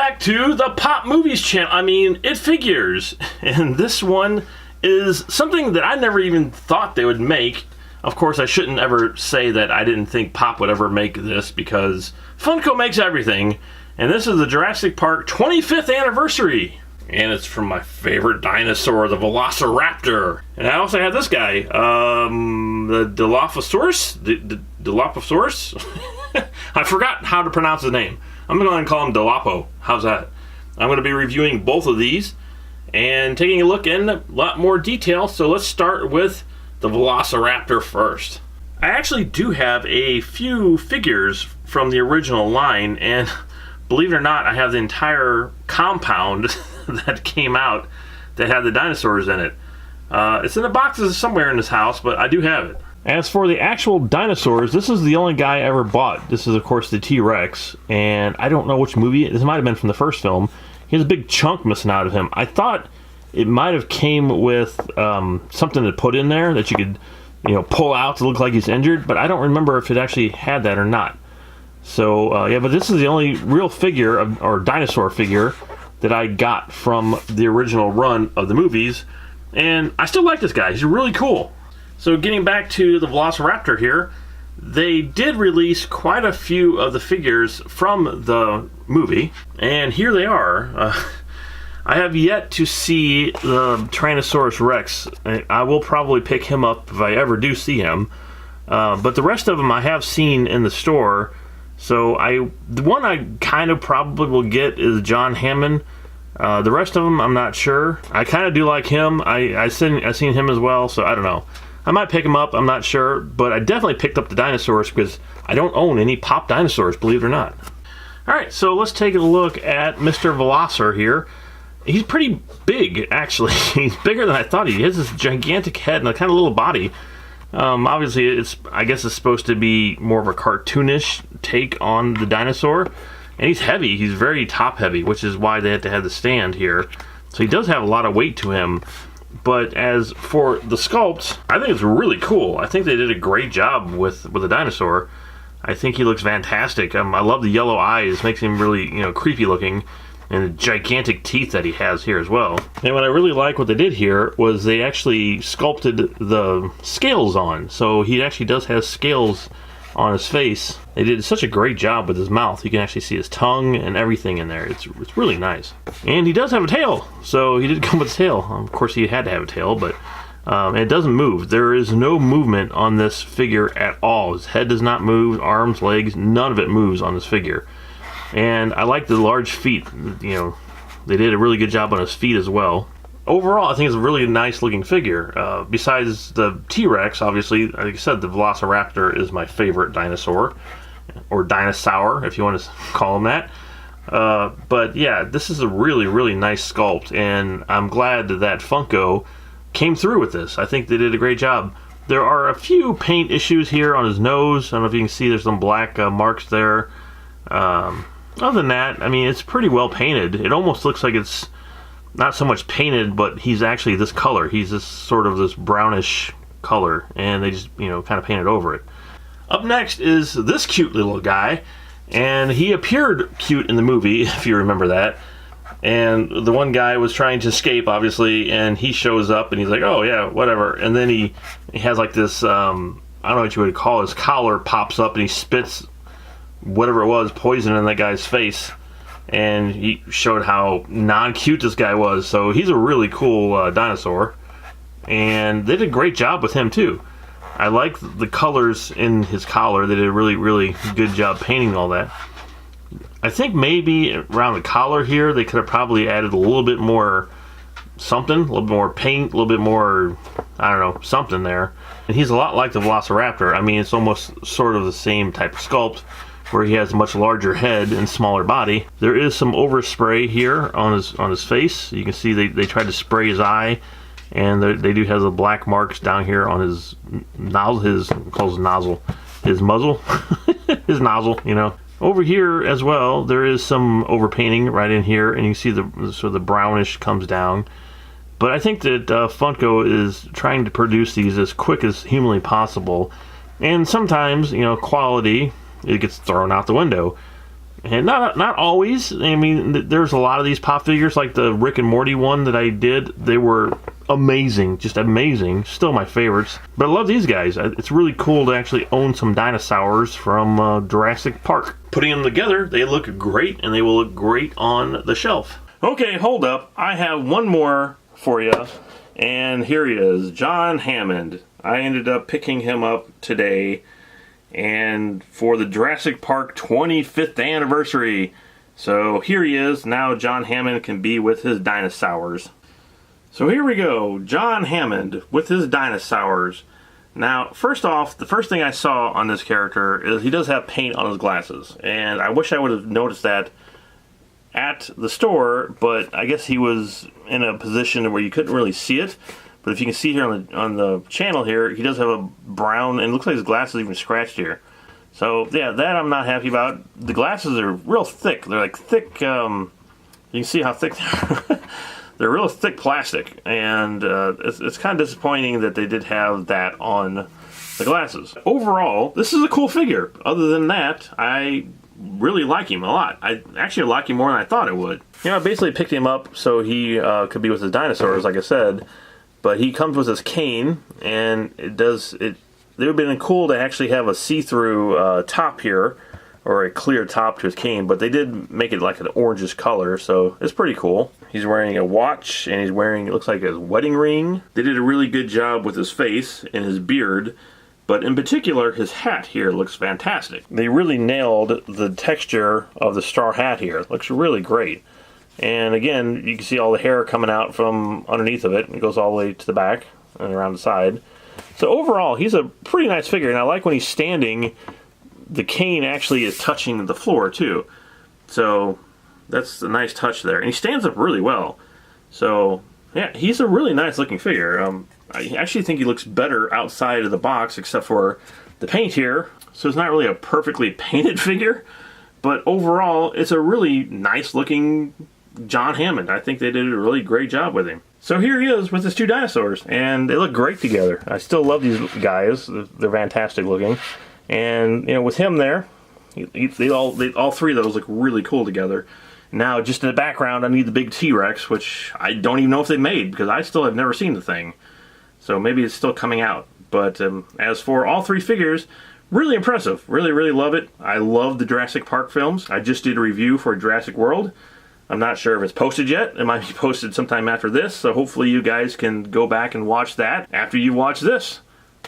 back to the Pop Movies channel. I mean, It Figures. And this one is something that I never even thought they would make. Of course, I shouldn't ever say that I didn't think Pop would ever make this, because Funko makes everything. And this is the Jurassic Park 25th anniversary. And it's from my favorite dinosaur, the Velociraptor. And I also have this guy, the Dilophosaurus? Dilophosaurus? I forgot how to pronounce his name. I'm going to call him Dilopo. How's that? I'm going to be reviewing both of these and taking a look in a lot more detail. So let's start with the Velociraptor first. I actually do have a few figures from the original line, and believe it or not, I have the entire compound that came out that had the dinosaurs in it. It's in the boxes somewhere in this house, but I do have it. As for the actual dinosaurs, this is the only guy I ever bought. This is, of course, the T-Rex, and I don't know which movie. This might have been from the first film. He has a big chunk missing out of him. I thought it might have came with something to put in there that you could, pull out to look like he's injured, but I don't remember if it actually had that or not. So, yeah, but this is the only real figure, or dinosaur figure, that I got from the original run of the movies, and I still like this guy. He's really cool. So getting back to the Velociraptor here, they did release quite a few of the figures from the movie, and here they are. I have yet to see the Tyrannosaurus Rex. I will probably pick him up if I ever do see him, but the rest of them I have seen in the store. So the one I kind of probably will get is John Hammond. The rest of them I'm not sure. I kind of do like him. I seen him as well, so I don't know. I might pick him up, I'm not sure, but I definitely picked up the dinosaurs because I don't own any Pop dinosaurs, believe it or not. Alright, so let's take a look at Mr. Velocir here. He's pretty big, actually. He's bigger than I thought. He has this gigantic head and a kind of little body. Obviously, I guess it's supposed to be more of a cartoonish take on the dinosaur. And he's heavy. He's very top heavy, which is why they had to have the stand here. So he does have a lot of weight to him. But as for the sculpt, I think it's really cool. I think they did a great job with the dinosaur. I think he looks fantastic. I love the yellow eyes. Makes him really, creepy looking. And the gigantic teeth that he has here as well. And what I really like what they did here was they actually sculpted the scales on. So he actually does have scales on his face. They did such a great job with his mouth. You can actually see his tongue and everything in there. It's really nice. And he does have a tail. So he did come with a tail. Of course he had to have a tail, but it doesn't move. There is no movement on this figure at all. His head does not move, arms, legs, none of it moves on this figure. And I like the large feet. They did a really good job on his feet as well. Overall, I think it's a really nice looking figure. Besides the T-Rex, obviously, like I said, the Velociraptor is my favorite dinosaur. Or dinosaur, if you want to call him that. But yeah, this is a really, really nice sculpt. And I'm glad that Funko came through with this. I think they did a great job. There are a few paint issues here on his nose. I don't know if you can see there's some black marks there. Other than that, I mean, it's pretty well painted. It almost looks like it's not so much painted, but he's actually this color. He's this sort of this brownish color, and they just, kind of painted over it. Up next is this cute little guy, and he appeared cute in the movie, if you remember that. And the one guy was trying to escape, obviously, and he shows up, and he's like, oh, yeah, whatever. And then he has like this, I don't know what you would call it, his collar pops up, and he spits whatever it was, poison in that guy's face, and he showed how non-cute this guy was. So he's a really cool dinosaur, and they did a great job with him too. I like the colors in his collar. They did a really, really good job painting all that. I think maybe around the collar here they could have probably added a little bit more something, a little bit more paint, a little bit more, I don't know, something there. And he's a lot like the Velociraptor. I mean, it's almost sort of the same type of sculpt, where he has a much larger head and smaller body. There is some overspray here on his face. You can see they tried to spray his eye, and they do have the black marks down here on his nozzle, his muzzle, his nozzle. Over here as well, there is some overpainting right in here, and you can see sort of the brownish comes down. But I think that Funko is trying to produce these as quick as humanly possible, and sometimes quality, it gets thrown out the window. And not always. I mean, there's a lot of these pop figures, like the Rick and Morty one that I did. They were amazing, just amazing. Still my favorites. But I love these guys. It's really cool to actually own some dinosaurs from Jurassic Park. Putting them together, they look great, and they will look great on the shelf. Okay, hold up. I have one more for you, and here he is, John Hammond. I ended up picking him up today, and for the Jurassic Park 25th anniversary. So here he is. Now John Hammond can be with his dinosaurs. So here we go, John Hammond with his dinosaurs. Now, first off, the first thing I saw on this character is he does have paint on his glasses, and I wish I would have noticed that at the store, but I guess he was in a position where you couldn't really see it. But if you can see here on the channel here, he does have a brown, and it looks like his glasses even scratched here. So yeah, that I'm not happy about. The glasses are real thick. They're like thick, you can see how thick they are. They're real thick plastic, and it's kind of disappointing that they did have that on the glasses. Overall, this is a cool figure. Other than that, I really like him a lot. I actually like him more than I thought I would. You know, I basically picked him up so he could be with his dinosaurs, like I said. But he comes with his cane, and it would have been cool to actually have a see-through top here, or a clear top to his cane, but they did make it like an orangish color, so it's pretty cool. He's wearing a watch, and he's wearing, it looks like his wedding ring. They did a really good job with his face and his beard, but in particular, his hat here looks fantastic. They really nailed the texture of the straw hat here. It looks really great. And again, you can see all the hair coming out from underneath of it. It goes all the way to the back and around the side. So overall, he's a pretty nice figure. And I like when he's standing, the cane actually is touching the floor too. So that's a nice touch there. And he stands up really well. So yeah, he's a really nice looking figure. I actually think he looks better outside of the box, except for the paint here. So it's not really a perfectly painted figure. But overall, it's a really nice looking John Hammond. I think they did a really great job with him. So here he is with his two dinosaurs, and they look great together. I still love these guys. They're fantastic looking. And, you know, with him there, all three of those look really cool together. Now, just in the background, I need the big T-Rex, which I don't even know if they made, because I still have never seen the thing. So maybe it's still coming out. But as for all three figures, really impressive. Really, really love it. I love the Jurassic Park films. I just did a review for Jurassic World. I'm not sure if it's posted yet. It might be posted sometime after this, so hopefully you guys can go back and watch that after you watch this.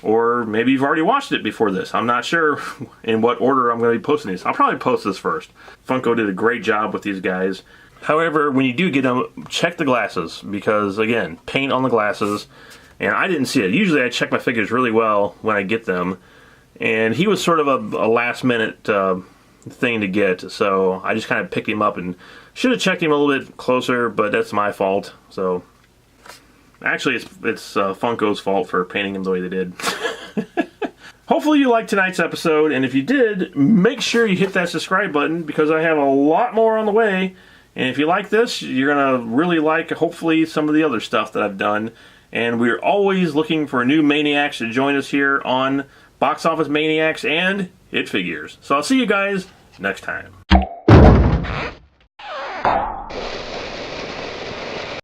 Or maybe you've already watched it before this. I'm not sure in what order I'm going to be posting these. I'll probably post this first. Funko did a great job with these guys. However, when you do get them, check the glasses, because again, paint on the glasses, and I didn't see it. Usually I check my figures really well when I get them, and he was sort of a last minute thing to get, so I just kind of picked him up and should have checked him a little bit closer, but that's my fault. So actually it's Funko's fault for painting him the way they did. Hopefully you liked tonight's episode, and if you did, make sure you hit that subscribe button, because I have a lot more on the way. And if you like this, you're going to really like, hopefully, some of the other stuff that I've done. And we're always looking for new Maniacs to join us here on Box Office Maniacs and It Figures. So I'll see you guys next time.